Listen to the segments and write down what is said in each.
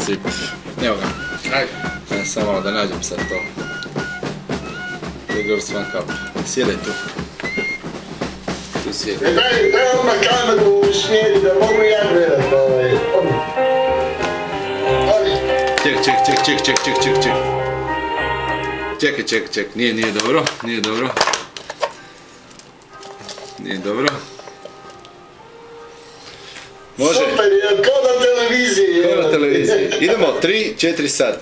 Cip. Evo ga. Ajde. Samo malo da nađem sad to. The Girls One Cup. Sjedaj tu. Tu sjedaj. Daj odmah kameru usmjeri da mogu ja gledat ovaj. Ček. Nije dobro. Nije dobro. Može. Super, je kao na televiziji. Kao na televiziji. Idemo, 3, 4 sad.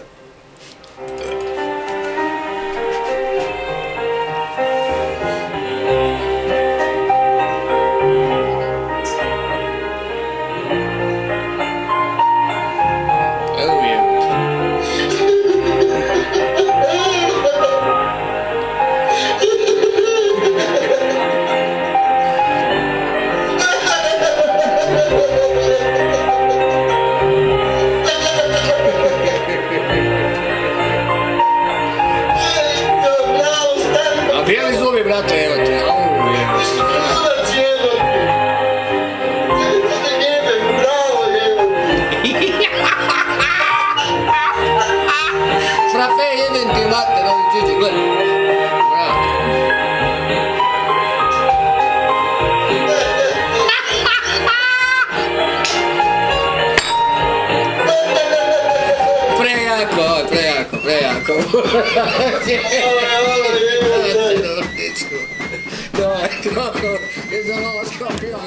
Bijeli zubi, brate, evo te. Frape, jedan ti mate, novi čiči, gledaj. Prejako. Давай, je za novo skopio.